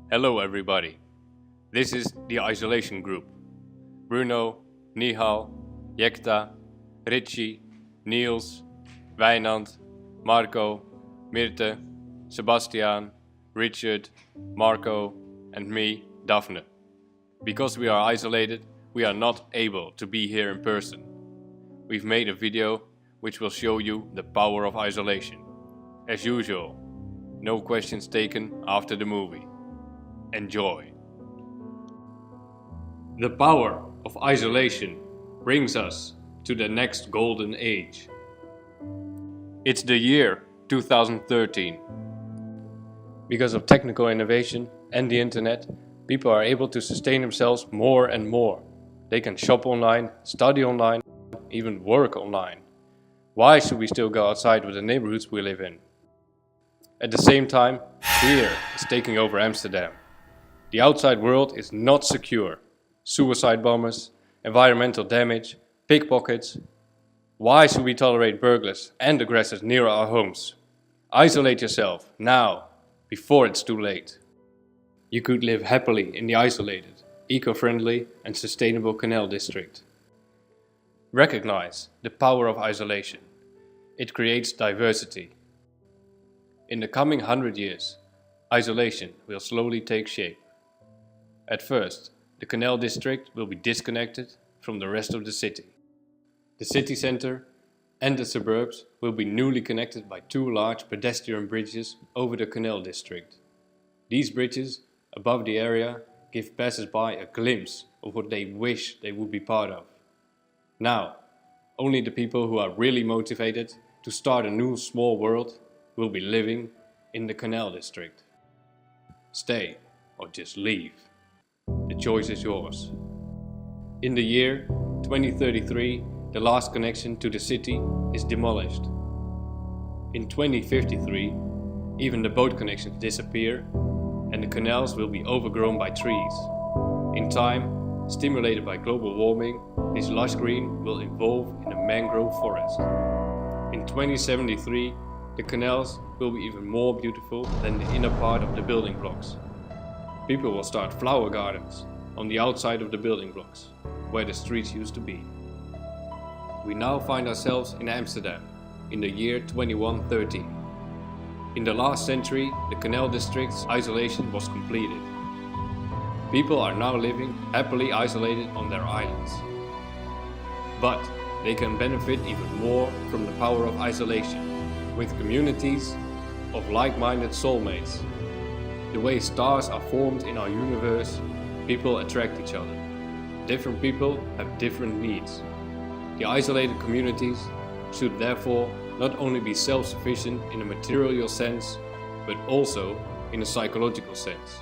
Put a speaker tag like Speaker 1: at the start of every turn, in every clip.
Speaker 1: Hello everybody, this is the Isolation Group. Bruno, Nihal, Jekta, Richie, Niels, Wijnand, Marco, Mirte, Sebastian, Richard, Marco and me, Daphne. Because we are isolated, we are not able to be here in person. We've made a video which will show you the power of isolation. As usual, no questions taken after the movie. Enjoy. The power of isolation brings us to the next golden age. It's the year 2013. Because of technical innovation and the internet, people are able to sustain themselves more and more. They can shop online, study online, even work online. Why should we still go outside with the neighborhoods we live in? At the same time, fear is taking over Amsterdam. The outside world is not secure. Suicide bombers, environmental damage, pickpockets. Why should we tolerate burglars and aggressors near our homes? Isolate yourself now, before it's too late. You could live happily in the isolated, eco-friendly and sustainable canal district. Recognize the power of isolation. It creates diversity. In the coming 100 years, isolation will slowly take shape. At first, the canal district will be disconnected from the rest of the city. The city center and the suburbs will be newly connected by two large pedestrian bridges over the canal district. These bridges above the area give passers-by a glimpse of what they wish they would be part of. Now, only the people who are really motivated to start a new small world will be living in the canal district. Stay or just leave. The choice is yours. In the year 2033, the last connection to the city is demolished. In 2053, even the boat connections disappear and the canals will be overgrown by trees. In time, stimulated by global warming, this lush green will evolve in a mangrove forest. In 2073, the canals will be even more beautiful than the inner part of the building blocks. People will start flower gardens on the outside of the building blocks, where the streets used to be. We now find ourselves in Amsterdam, in the year 2113. In the last century, the canal district's isolation was completed. People are now living happily isolated on their islands. But they can benefit even more from the power of isolation, with communities of like-minded soulmates. The way stars are formed in our universe, people attract each other. Different people have different needs. The isolated communities should therefore not only be self-sufficient in a material sense, but also in a psychological sense.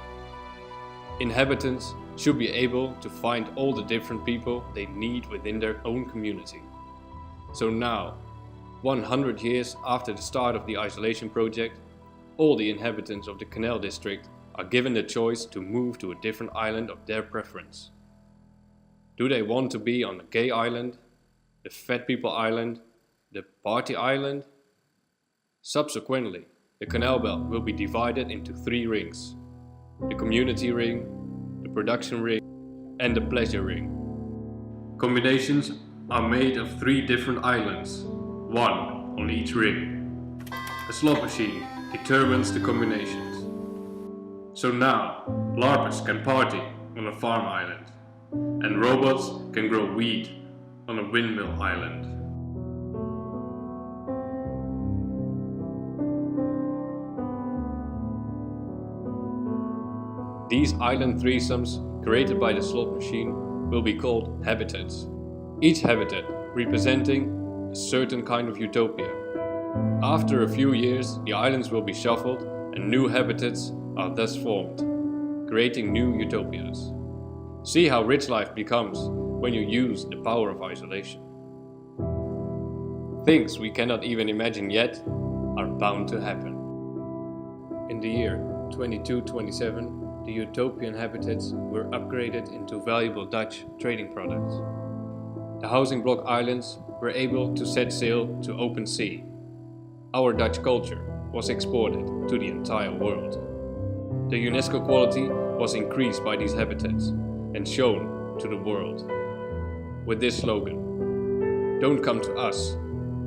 Speaker 1: Inhabitants should be able to find all the different people they need within their own community. So now, 100 years after the start of the isolation project, all the inhabitants of the canal district are given the choice to move to a different island of their preference. Do they want to be on the gay island, the fat people island, the party island? Subsequently, the canal belt will be divided into 3 rings: the community ring, the production ring, and the pleasure ring. Combinations are made of 3 different islands, 1 on each ring. A slot machine determines the combinations. So now, LARPers can party on a farm island, and robots can grow weed on a windmill island. These island threesomes created by the slot machine will be called habitats. Each habitat representing a certain kind of utopia. After a few years, the islands will be shuffled and new habitats are thus formed, creating new utopias. See how rich life becomes when you use the power of isolation. Things we cannot even imagine yet are bound to happen. In the year 2227, the utopian habitats were upgraded into valuable Dutch trading products. The housing block islands were able to set sail to open sea. Our Dutch culture was exported to the entire world. The UNESCO quality was increased by these habitats and shown to the world with this slogan: "Don't come to us,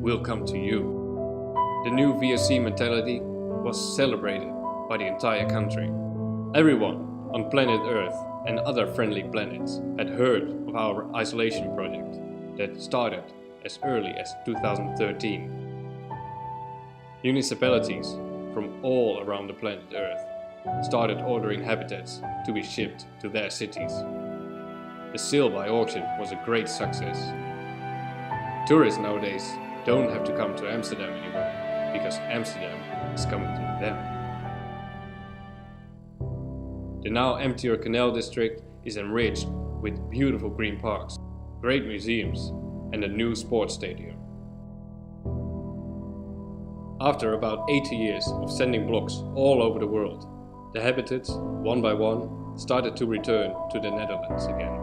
Speaker 1: we'll come to you." The new VOC mentality was celebrated by the entire country. Everyone on planet Earth and other friendly planets had heard of our isolation project that started as early as 2013. Municipalities from all around the planet Earth started ordering habitats to be shipped to their cities. The sale by auction was a great success. Tourists nowadays don't have to come to Amsterdam anymore, because Amsterdam is coming to them. The now emptier Canal District is enriched with beautiful green parks, great museums and a new sports stadium. After about 80 years of sending blocks all over the world, the habitats, one by one, started to return to the Netherlands again.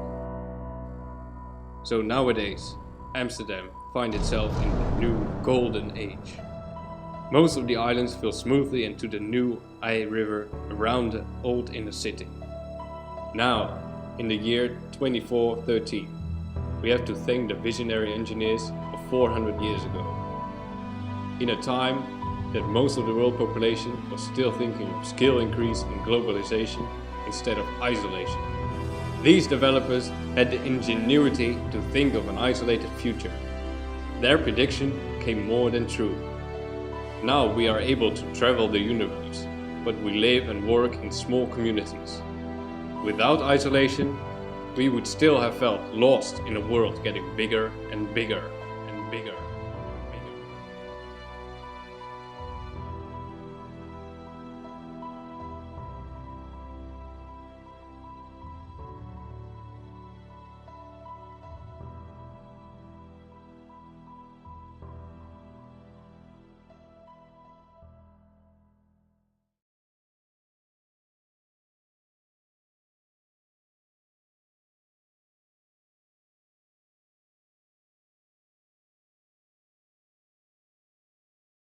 Speaker 1: So nowadays, Amsterdam finds itself in the new golden age. Most of the islands fill smoothly into the new IJ River around the old inner city. Now, in the year 2413, we have to thank the visionary engineers of 400 years ago. In a time that most of the world population was still thinking of skill increase and globalization instead of isolation. These developers had the ingenuity to think of an isolated future. Their prediction came more than true. Now we are able to travel the universe, but we live and work in small communities. Without isolation, we would still have felt lost in a world getting bigger and bigger and bigger.